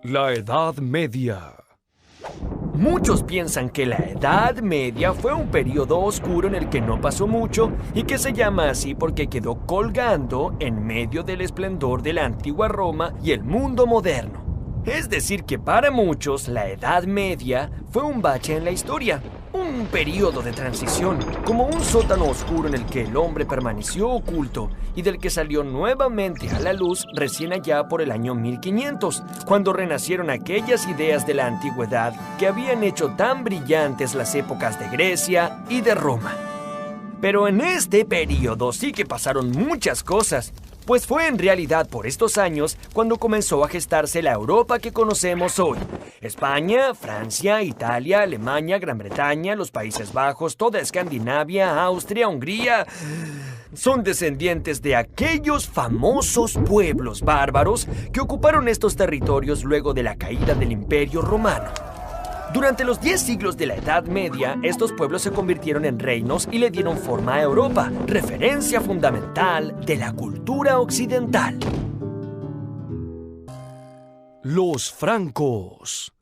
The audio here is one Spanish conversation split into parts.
La Edad Media. Muchos piensan que la Edad Media fue un periodo oscuro en el que no pasó mucho y que se llama así porque quedó colgando en medio del esplendor de la antigua Roma y el mundo moderno. Es decir que para muchos la Edad Media fue un bache en la historia, un periodo de transición, como un sótano oscuro en el que el hombre permaneció oculto y del que salió nuevamente a la luz recién allá por el año 1500, cuando renacieron aquellas ideas de la antigüedad que habían hecho tan brillantes las épocas de Grecia y de Roma. Pero en este periodo sí que pasaron muchas cosas, pues fue en realidad por estos años cuando comenzó a gestarse la Europa que conocemos hoy. España, Francia, Italia, Alemania, Gran Bretaña, los Países Bajos, toda Escandinavia, Austria, Hungría son descendientes de aquellos famosos pueblos bárbaros que ocuparon estos territorios luego de la caída del Imperio Romano. Durante los 10 siglos de la Edad Media, estos pueblos se convirtieron en reinos y le dieron forma a Europa, referencia fundamental de la cultura occidental. Los francos.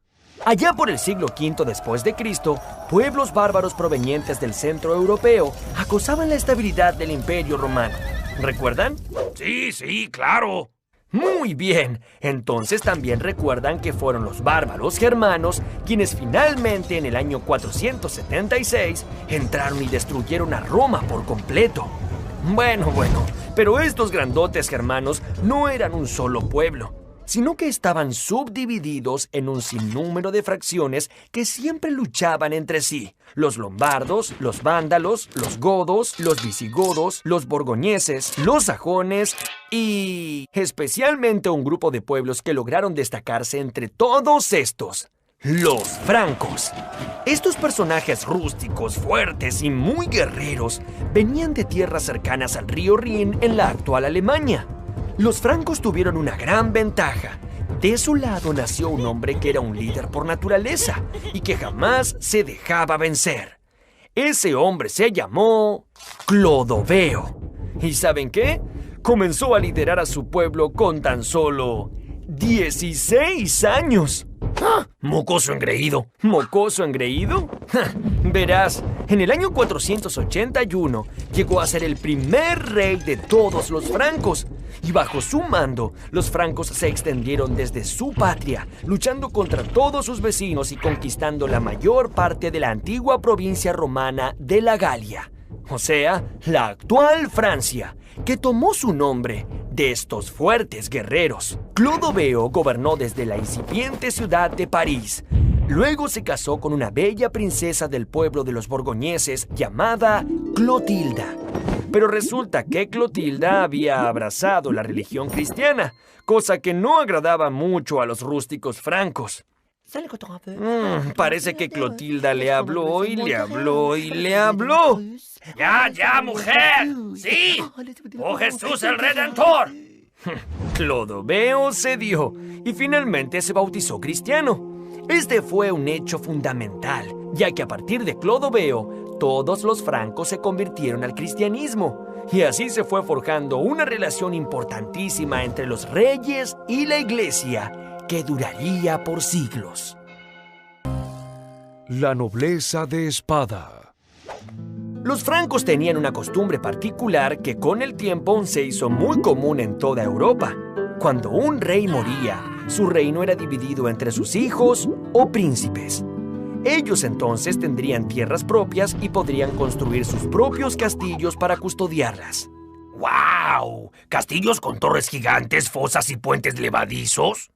Allá por el siglo V después de Cristo, pueblos bárbaros provenientes del centro europeo acosaban la estabilidad del Imperio Romano. ¿Recuerdan? Sí, claro. Muy bien, entonces también recuerdan que fueron los bárbaros germanos quienes finalmente en el año 476 entraron y destruyeron a Roma por completo. Bueno, pero estos grandotes germanos no eran un solo pueblo, sino que estaban subdivididos en un sinnúmero de fracciones que siempre luchaban entre sí. Los lombardos, los vándalos, los godos, los visigodos, los borgoñeses, los sajones y especialmente un grupo de pueblos que lograron destacarse entre todos estos: los francos. Estos personajes rústicos, fuertes y muy guerreros venían de tierras cercanas al río Rin en la actual Alemania. Los francos tuvieron una gran ventaja. De su lado nació un hombre que era un líder por naturaleza y que jamás se dejaba vencer. Ese hombre se llamó Clodoveo. ¿Y saben qué? Comenzó a liderar a su pueblo con tan solo 16 años. ¡Ah! Mocoso engreído. ¿Mocoso engreído? Verás, en el año 481 llegó a ser el primer rey de todos los francos. Y bajo su mando, los francos se extendieron desde su patria, luchando contra todos sus vecinos y conquistando la mayor parte de la antigua provincia romana de la Galia, o sea, la actual Francia, que tomó su nombre de estos fuertes guerreros. Clodoveo gobernó desde la incipiente ciudad de París. Luego se casó con una bella princesa del pueblo de los borgoñeses llamada Clotilda. Pero resulta que Clotilda había abrazado la religión cristiana, cosa que no agradaba mucho a los rústicos francos. Parece que Clotilda le habló y le habló y le habló. ¡Ya, mujer! ¡Sí! ¡Oh, Jesús el Redentor! Clodoveo cedió y finalmente se bautizó cristiano. Este fue un hecho fundamental, ya que a partir de Clodoveo, todos los francos se convirtieron al cristianismo. Y así se fue forjando una relación importantísima entre los reyes y la iglesia, que duraría por siglos. La nobleza de espada. Los francos tenían una costumbre particular que con el tiempo se hizo muy común en toda Europa. Cuando un rey moría, su reino era dividido entre sus hijos o príncipes. Ellos entonces tendrían tierras propias y podrían construir sus propios castillos para custodiarlas. ¡Guau! ¿Castillos con torres gigantes, fosas y puentes levadizos?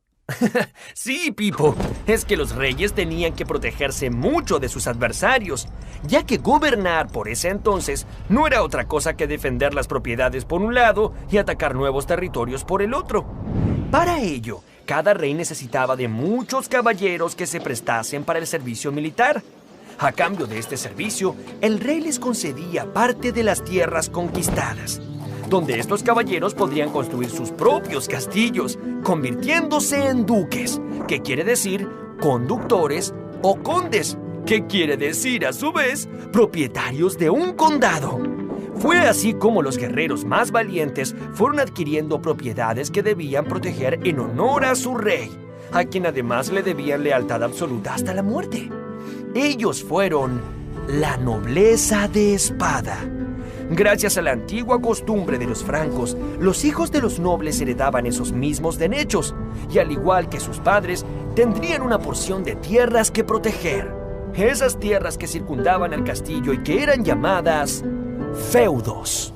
Sí, Pipo, es que los reyes tenían que protegerse mucho de sus adversarios, ya que gobernar por ese entonces no era otra cosa que defender las propiedades por un lado y atacar nuevos territorios por el otro. Para ello, cada rey necesitaba de muchos caballeros que se prestasen para el servicio militar. A cambio de este servicio, el rey les concedía parte de las tierras conquistadas, donde estos caballeros podrían construir sus propios castillos, convirtiéndose en duques, que quiere decir conductores, o condes, que quiere decir a su vez propietarios de un condado. Fue así como los guerreros más valientes fueron adquiriendo propiedades que debían proteger en honor a su rey. a quien además le debían lealtad absoluta hasta la muerte. Ellos fueron la nobleza de espada. Gracias a la antigua costumbre de los francos, los hijos de los nobles heredaban esos mismos derechos, y al igual que sus padres, tendrían una porción de tierras que proteger. Esas tierras que circundaban el castillo y que eran llamadas feudos.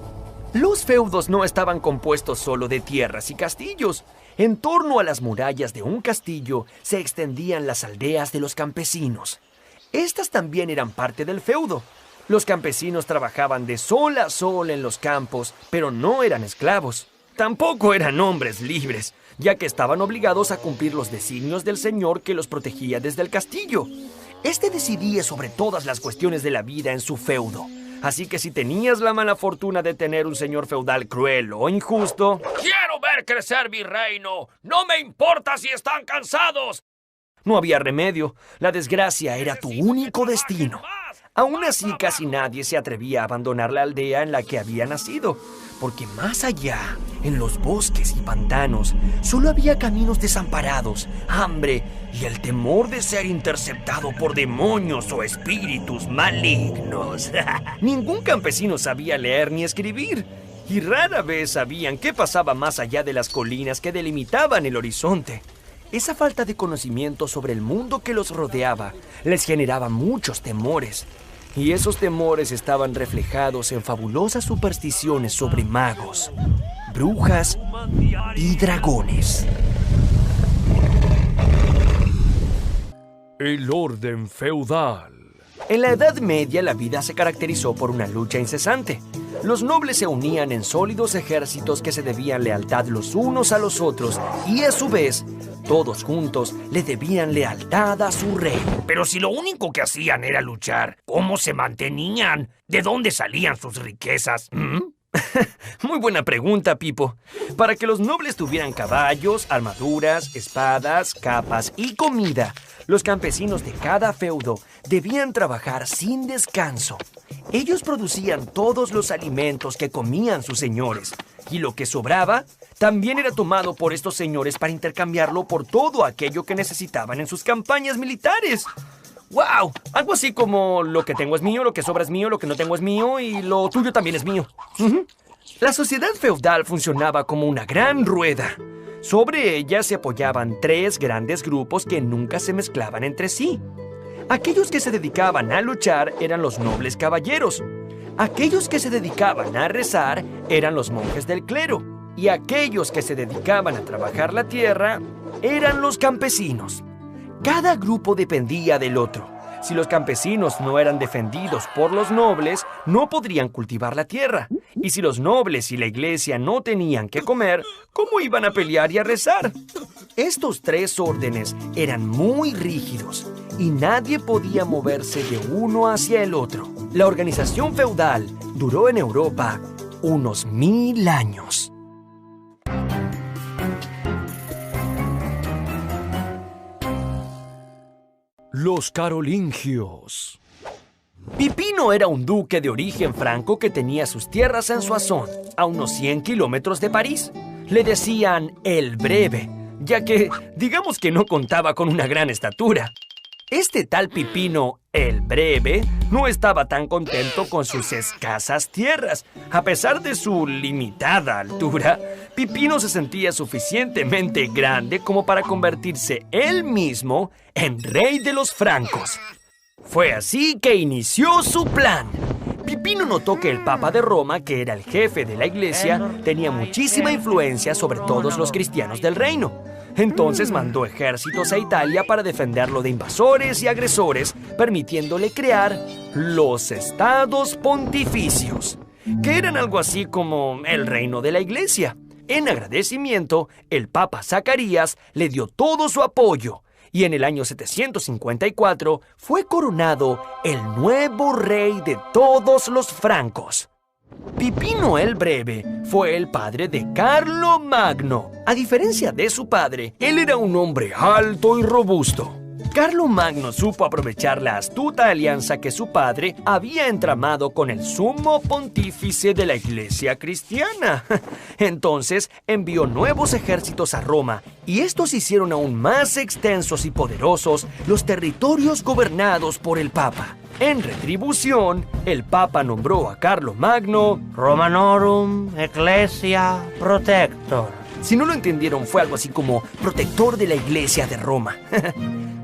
Los feudos no estaban compuestos solo de tierras y castillos. En torno a las murallas de un castillo se extendían las aldeas de los campesinos. Estas también eran parte del feudo. Los campesinos trabajaban de sol a sol en los campos, pero no eran esclavos. Tampoco eran hombres libres, ya que estaban obligados a cumplir los designios del señor que los protegía desde el castillo. Este decidía sobre todas las cuestiones de la vida en su feudo. Así que si tenías la mala fortuna de tener un señor feudal cruel o injusto... ¡Quiero ver crecer mi reino! ¡No me importa si están cansados! No había remedio. La desgracia era tu único destino. Aún así, casi nadie se atrevía a abandonar la aldea en la que había nacido, porque más allá, en los bosques y pantanos, solo había caminos desamparados, hambre y el temor de ser interceptado por demonios o espíritus malignos. Ningún campesino sabía leer ni escribir, y rara vez sabían qué pasaba más allá de las colinas que delimitaban el horizonte. Esa falta de conocimiento sobre el mundo que los rodeaba les generaba muchos temores, y esos temores estaban reflejados en fabulosas supersticiones sobre magos, brujas y dragones. El orden feudal. En la Edad Media la vida se caracterizó por una lucha incesante. Los nobles se unían en sólidos ejércitos que se debían lealtad los unos a los otros y a su vez, todos juntos le debían lealtad a su rey. Pero si lo único que hacían era luchar, ¿cómo se mantenían? ¿De dónde salían sus riquezas? Muy buena pregunta, Pipo. Para que los nobles tuvieran caballos, armaduras, espadas, capas y comida, los campesinos de cada feudo debían trabajar sin descanso. Ellos producían todos los alimentos que comían sus señores, y lo que sobraba también era tomado por estos señores para intercambiarlo por todo aquello que necesitaban en sus campañas militares. ¡Wow! Algo así como lo que tengo es mío, lo que sobra es mío, lo que no tengo es mío y lo tuyo también es mío. La sociedad feudal funcionaba como una gran rueda. Sobre ella se apoyaban tres grandes grupos que nunca se mezclaban entre sí. Aquellos que se dedicaban a luchar eran los nobles caballeros. Aquellos que se dedicaban a rezar eran los monjes del clero. Y aquellos que se dedicaban a trabajar la tierra eran los campesinos. Cada grupo dependía del otro. Si los campesinos no eran defendidos por los nobles, no podrían cultivar la tierra. Y si los nobles y la iglesia no tenían que comer, ¿cómo iban a pelear y a rezar? Estos tres órdenes eran muy rígidos y nadie podía moverse de uno hacia el otro. La organización feudal duró en Europa unos 1000 años. Los carolingios. Pipino era un duque de origen franco que tenía sus tierras en Soissons, a unos 100 kilómetros de París. Le decían el Breve, ya que digamos que no contaba con una gran estatura. Este tal Pipino, el Breve, no estaba tan contento con sus escasas tierras. A pesar de su limitada altura, Pipino se sentía suficientemente grande como para convertirse él mismo en rey de los francos. Fue así que inició su plan. Pipino notó que el Papa de Roma, que era el jefe de la iglesia, tenía muchísima influencia sobre todos los cristianos del reino. Entonces mandó ejércitos a Italia para defenderlo de invasores y agresores, permitiéndole crear los estados pontificios, que eran algo así como el reino de la iglesia. En agradecimiento, el Papa Zacarías le dio todo su apoyo, y en el año 754 fue coronado el nuevo rey de todos los francos. Pipino el Breve fue el padre de Carlomagno. A diferencia de su padre, él era un hombre alto y robusto. Carlomagno supo aprovechar la astuta alianza que su padre había entramado con el sumo pontífice de la Iglesia cristiana. Entonces envió nuevos ejércitos a Roma y estos hicieron aún más extensos y poderosos los territorios gobernados por el Papa. En retribución, el Papa nombró a Carlomagno Romanorum Ecclesia Protector. Si no lo entendieron, fue algo así como protector de la Iglesia de Roma.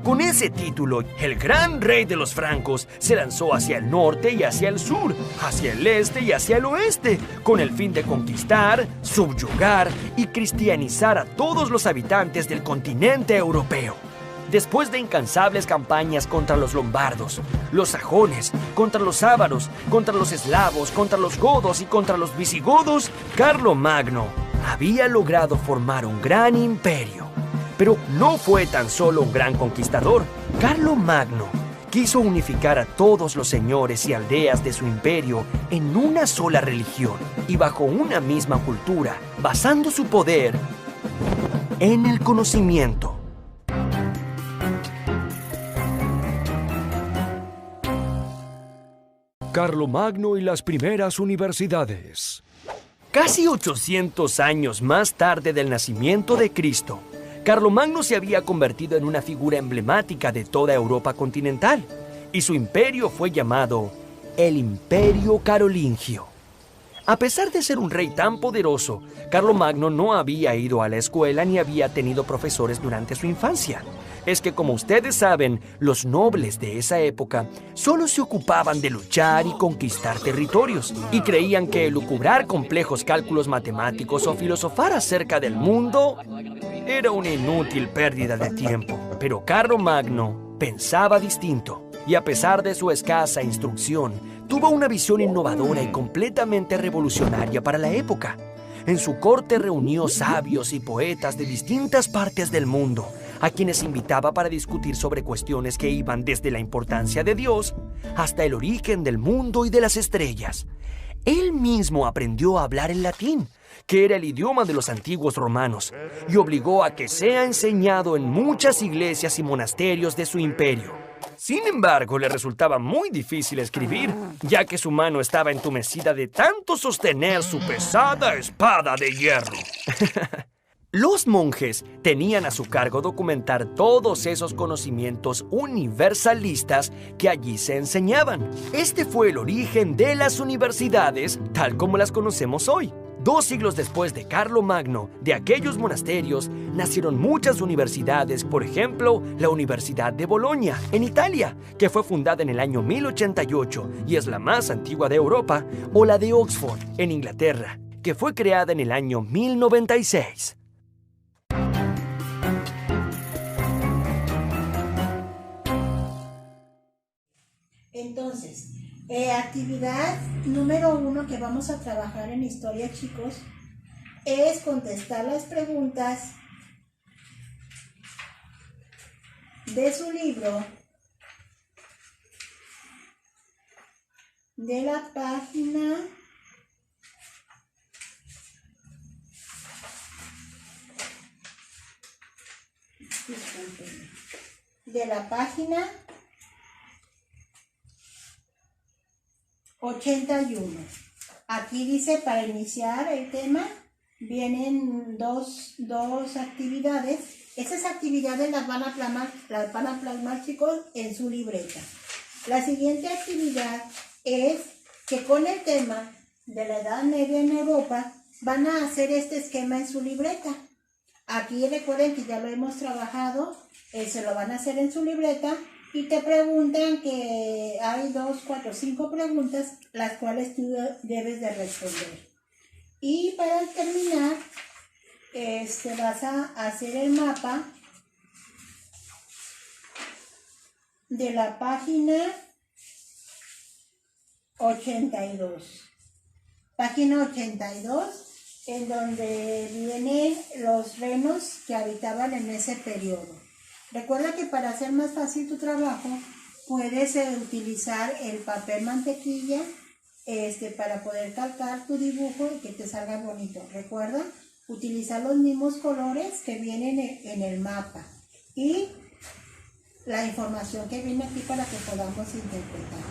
Con ese título, el gran rey de los francos se lanzó hacia el norte y hacia el sur, hacia el este y hacia el oeste, con el fin de conquistar, subyugar y cristianizar a todos los habitantes del continente europeo. Después de incansables campañas contra los lombardos, los sajones, contra los ávaros, contra los eslavos, contra los godos y contra los visigodos, Carlomagno había logrado formar un gran imperio. Pero no fue tan solo un gran conquistador. Carlomagno quiso unificar a todos los señores y aldeas de su imperio en una sola religión y bajo una misma cultura, basando su poder en el conocimiento. Carlomagno y las primeras universidades. Casi 800 años más tarde del nacimiento de Cristo, Carlomagno se había convertido en una figura emblemática de toda Europa continental, y su imperio fue llamado el Imperio Carolingio. A pesar de ser un rey tan poderoso, Carlomagno no había ido a la escuela ni había tenido profesores durante su infancia. Es que, como ustedes saben, los nobles de esa época solo se ocupaban de luchar y conquistar territorios, y creían que elucubrar complejos cálculos matemáticos o filosofar acerca del mundo era una inútil pérdida de tiempo. Pero Carlomagno pensaba distinto, y a pesar de su escasa instrucción, tuvo una visión innovadora y completamente revolucionaria para la época. En su corte reunió sabios y poetas de distintas partes del mundo, a quienes invitaba para discutir sobre cuestiones que iban desde la importancia de Dios hasta el origen del mundo y de las estrellas. Él mismo aprendió a hablar el latín, que era el idioma de los antiguos romanos, y obligó a que sea enseñado en muchas iglesias y monasterios de su imperio. Sin embargo, le resultaba muy difícil escribir, ya que su mano estaba entumecida de tanto sostener su pesada espada de hierro. Los monjes tenían a su cargo documentar todos esos conocimientos universalistas que allí se enseñaban. Este fue el origen de las universidades, tal como las conocemos hoy. 2 siglos después de Carlomagno, de aquellos monasterios, nacieron muchas universidades, por ejemplo, la Universidad de Bolonia, en Italia, que fue fundada en el año 1088 y es la más antigua de Europa, o la de Oxford, en Inglaterra, que fue creada en el año 1096. Entonces, actividad número 1 que vamos a trabajar en historia, chicos, es contestar las preguntas de su libro de la página 81. Aquí dice, para iniciar el tema, vienen dos actividades. Esas actividades las van a plasmar, chicos, en su libreta. La siguiente actividad es que con el tema de la Edad Media en Europa, van a hacer este esquema en su libreta. Aquí recuerden que ya lo hemos trabajado, se lo van a hacer en su libreta. Y te preguntan que hay 2, 4, 5 preguntas, las cuales tú debes de responder. Y para terminar, vas a hacer el mapa de la página 82. Página 82, en donde vienen los reinos que habitaban en ese periodo. Recuerda que para hacer más fácil tu trabajo, puedes utilizar el papel mantequilla para poder calcar tu dibujo y que te salga bonito. Recuerda utilizar los mismos colores que vienen en el mapa. Y la información que viene aquí para que podamos interpretar.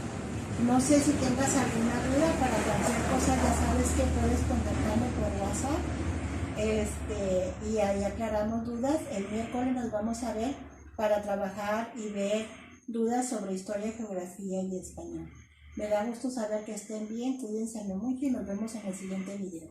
No sé si tengas alguna duda, para cualquier cosa ya sabes que puedes contactarme por WhatsApp y ahí aclaramos dudas. El miércoles nos vamos a ver para trabajar y ver dudas sobre historia, geografía y español. Me da gusto saber que estén bien, cuídense mucho y nos vemos en el siguiente video.